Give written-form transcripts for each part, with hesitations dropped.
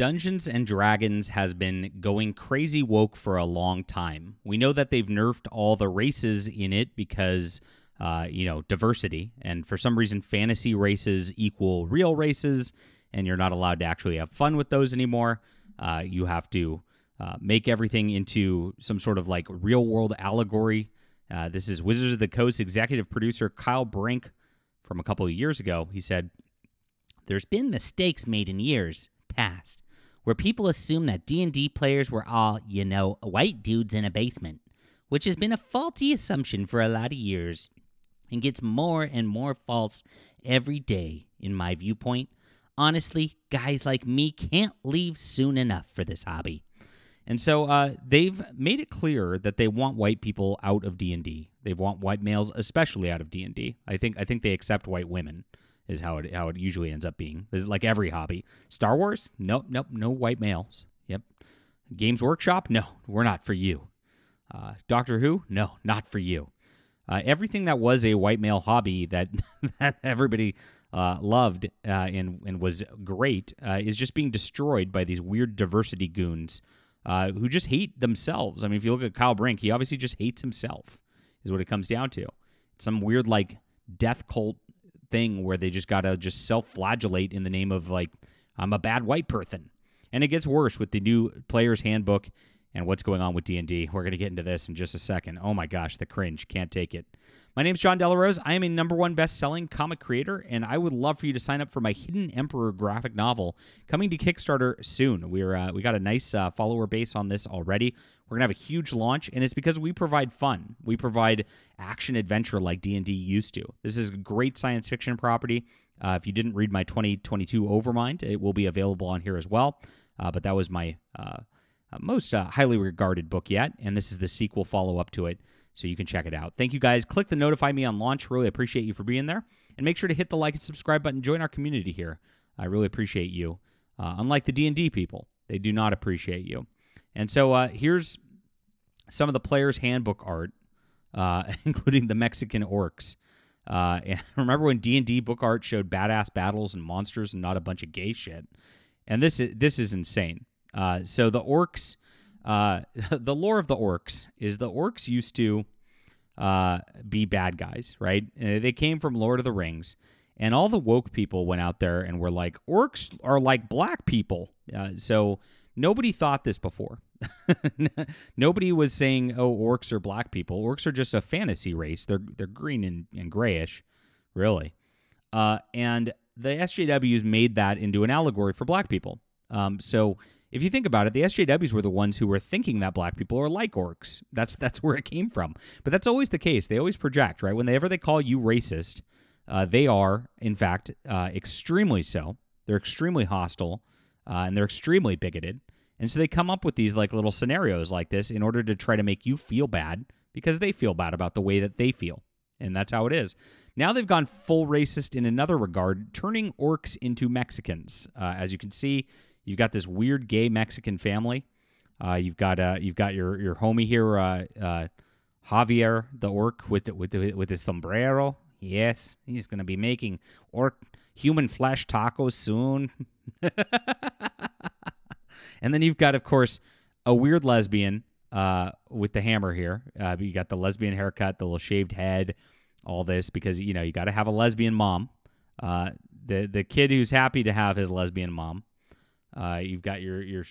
Dungeons and Dragons has been going crazy woke for a long time. We know that they've nerfed all the races in it because, diversity. And for some reason, fantasy races equal real races, and you're not allowed to actually have fun with those anymore. You have to make everything into some sort of like real-world allegory. This is Wizards of the Coast executive producer Kyle Brink from a couple of years ago. He said, "There's been mistakes made in years past where people assume that D&D players were all, white dudes in a basement, which has been a faulty assumption for a lot of years and gets more and more false every day in my viewpoint. Honestly, guys like me can't leave soon enough for this hobby." And so they've made it clear that they want white people out of D&D. They want white males especially out of D&D. I think they accept white women is how it usually ends up being. This is like every hobby. Star Wars? Nope, no white males. Yep. Games Workshop? No, we're not for you. Doctor Who? No, not for you. Everything that was a white male hobby that that everybody loved and was great is just being destroyed by these weird diversity goons who just hate themselves. I mean, if you look at Kyle Brink, he obviously just hates himself, is what it comes down to. It's some weird, like, death cult thing where they just got to just self-flagellate in the name of, like, I'm a bad white person. And it gets worse with the new Player's Handbook and what's going on with D&D. We're going to get into this in just a second. Oh my gosh, the cringe. Can't take it. My name's John Delarose. I am a #1 best-selling comic creator, and I would love for you to sign up for my Hidden Emperor graphic novel coming to Kickstarter soon. We got a nice follower base on this already. We're going to have a huge launch, and it's because we provide fun. We provide action-adventure like D&D used to. This is a great science fiction property. If you didn't read my 2022 Overmind, it will be available on here as well. But that was my most highly regarded book yet, and this is the sequel follow-up to it, so you can check it out. Thank you, guys. Click the Notify Me on launch. Really appreciate you for being there. And make sure to hit the like and subscribe button. Join our community here. I really appreciate you. Unlike the D&D people, they do not appreciate you. And so here's some of the Player's Handbook art, including the Mexican orcs. And remember when D&D book art showed badass battles and monsters and not a bunch of gay shit? And this is insane. So the orcs, the lore of the orcs is the orcs used to be bad guys, right? They came from Lord of the Rings, and all the woke people went out there and were like, orcs are like black people. So nobody thought this before. Nobody was saying, oh, orcs are black people. Orcs are just a fantasy race. They're green and grayish, really. And the SJWs made that into an allegory for black people. So if you think about it, the SJWs were the ones who were thinking that black people are like orcs. That's where it came from. But that's always the case. They always project, right? Whenever they call you racist, they are, in fact, extremely so. They're extremely hostile, and they're extremely bigoted. And so they come up with these like little scenarios like this in order to try to make you feel bad because they feel bad about the way that they feel. And that's how it is. Now they've gone full racist in another regard, turning orcs into Mexicans. As you can see, you've got this weird gay Mexican family. You've got your homie here, Javier the orc with his sombrero. Yes, he's gonna be making human flesh tacos soon. And then you've got, of course, a weird lesbian with the hammer here. You got the lesbian haircut, the little shaved head, all this because you got to have a lesbian mom. The kid who's happy to have his lesbian mom. You've got your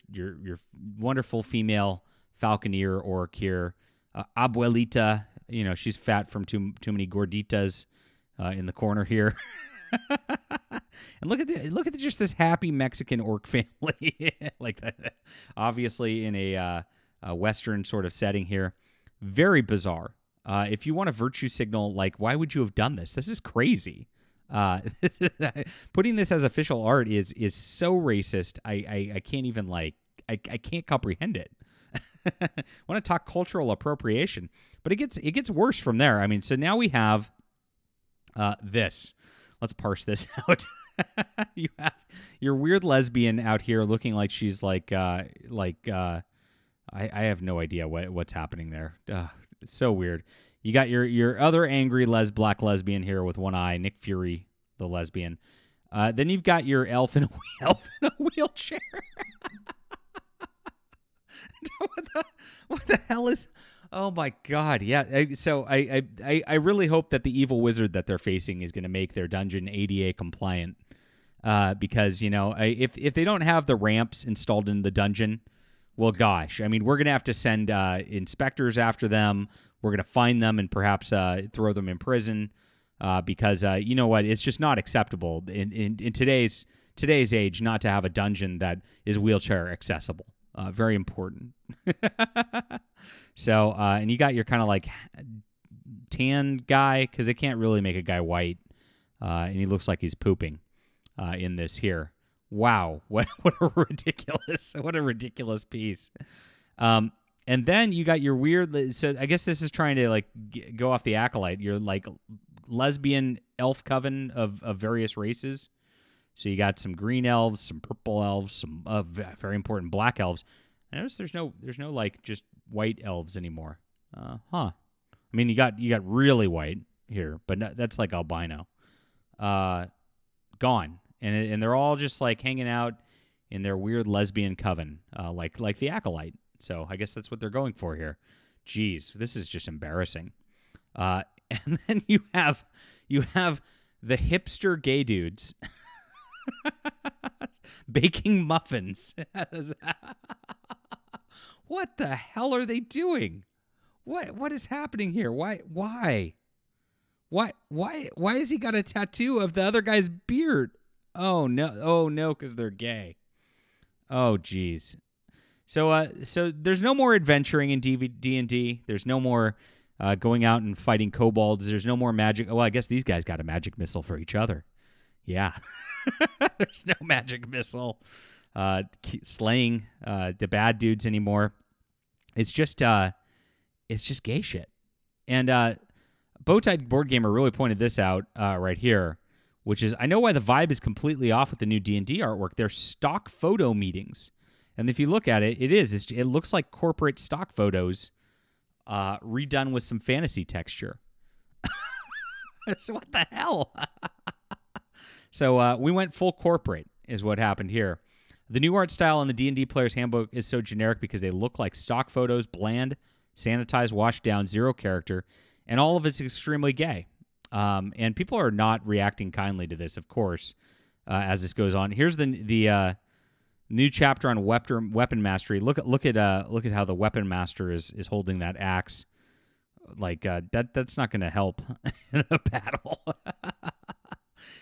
wonderful female falconeer orc here, Abuelita. She's fat from too many gorditas in the corner here. And look at just this happy Mexican orc family, like that. Obviously in a Western sort of setting here. Very bizarre. If you want a virtue signal, like why would you have done this? This is crazy. Putting this as official art is so racist. I can't even I can't comprehend it. I want to talk cultural appropriation, but it gets worse from there. I mean, so now we have this. Let's parse this out. You have your weird lesbian out here looking like she's I have no idea what's happening there. It's so weird. You got your other angry black lesbian here with one eye, Nick Fury, the lesbian. Then you've got your elf in a wheelchair. What the hell is? Oh my God! Yeah. So I really hope that the evil wizard that they're facing is going to make their dungeon ADA compliant. Because if they don't have the ramps installed in the dungeon, well, gosh, I mean, we're gonna have to send inspectors after them. We're gonna find them and perhaps throw them in prison. Because you know what? It's just not acceptable in today's age not to have a dungeon that is wheelchair accessible. Very important. So, and you got your kind of like tan guy, because they can't really make a guy white, and he looks like he's pooping in this here. Wow, what a ridiculous piece. And then you got your weird. So I guess this is trying to like go off the acolyte. You're like lesbian elf coven of various races. So you got some green elves, some purple elves, some very important black elves. I notice there's no like just white elves anymore. I mean, you got really white here, but that's like albino. Gone, and they're all just like hanging out in their weird lesbian coven, like the acolyte. So I guess that's what they're going for here. Jeez, this is just embarrassing. And then you have the hipster gay dudes baking muffins. What the hell are they doing? What is happening here? Why has he got a tattoo of the other guy's beard? Oh no, because they're gay. Oh geez. So there's no more adventuring in D&D. There's no more going out and fighting kobolds. There's no more magic. Well, I guess these guys got a magic missile for each other. Yeah. There's no magic missile slaying the bad dudes anymore. It's just gay shit. And Bowtie Board Gamer really pointed this out right here, which is, I know why the vibe is completely off with the new D&D artwork. They're stock photo meetings. And if you look at it, it looks like corporate stock photos redone with some fantasy texture. So what the hell? So we went full corporate is what happened here. The new art style in the D&D Player's Handbook is so generic because they look like stock photos, bland, sanitized, washed down, zero character, and all of it's extremely gay. And people are not reacting kindly to this, of course, as this goes on. Here's the new chapter on weapon mastery. Look at how the weapon master is holding that axe. Like that's not going to help in a battle.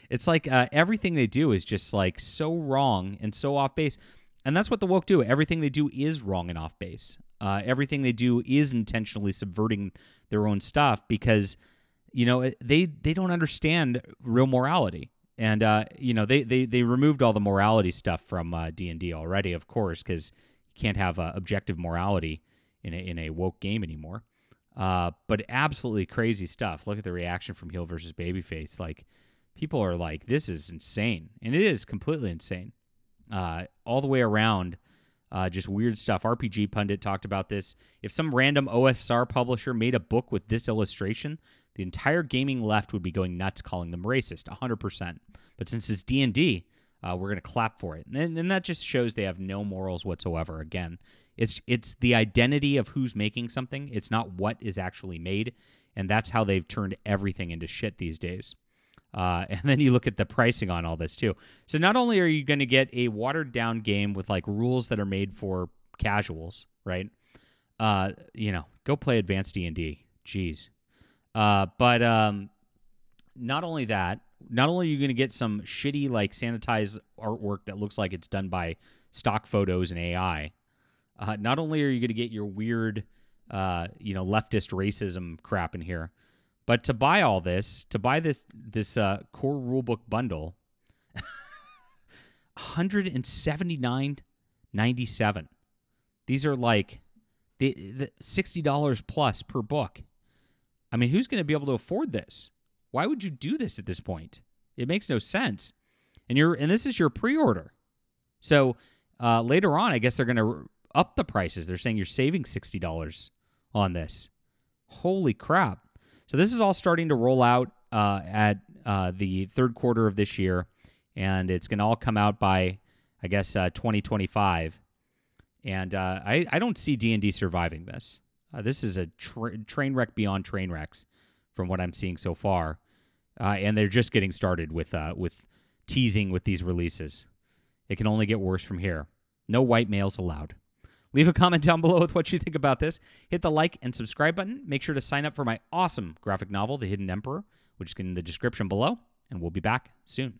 It's like everything they do is just like so wrong and so off base, and that's what the woke do. Everything they do is wrong and off base. Everything they do is intentionally subverting their own stuff because they don't understand real morality. And they removed all the morality stuff from D&D already, of course, because you can't have objective morality in a woke game anymore. But absolutely crazy stuff. Look at the reaction from heel versus babyface. Like, people are like, this is insane, and it is completely insane. All the way around, just weird stuff. RPG Pundit talked about this. If some random OSR publisher made a book with this illustration, the entire gaming left would be going nuts, calling them racist, 100%. But since it's D&D, we're going to clap for it. And that just shows they have no morals whatsoever. Again, it's the identity of who's making something. It's not what is actually made. And that's how they've turned everything into shit these days. And then you look at the pricing on all this, too. So not only are you going to get a watered-down game with, like, rules that are made for casuals, right? Go play Advanced D&D. Jeez. But not only that, not only are you going to get some shitty, like, sanitized artwork that looks like it's done by stock photos and AI, not only are you going to get your weird, leftist racism crap in here, but to buy all this, this core rulebook bundle, $179.97. These are like the $60 plus per book. I mean, who's going to be able to afford this? Why would you do this at this point? It makes no sense. And this is your pre-order. So later on, I guess they're going to up the prices. They're saying you're saving $60 on this. Holy crap. So this is all starting to roll out at the third quarter of this year, and it's going to all come out by, I guess, 2025. And I don't see D&D surviving this. This is a train wreck beyond train wrecks from what I'm seeing so far. And they're just getting started with teasing with these releases. It can only get worse from here. No white males allowed. Leave a comment down below with what you think about this. Hit the like and subscribe button. Make sure to sign up for my awesome graphic novel, The Hidden Emperor, which is in the description below. And we'll be back soon.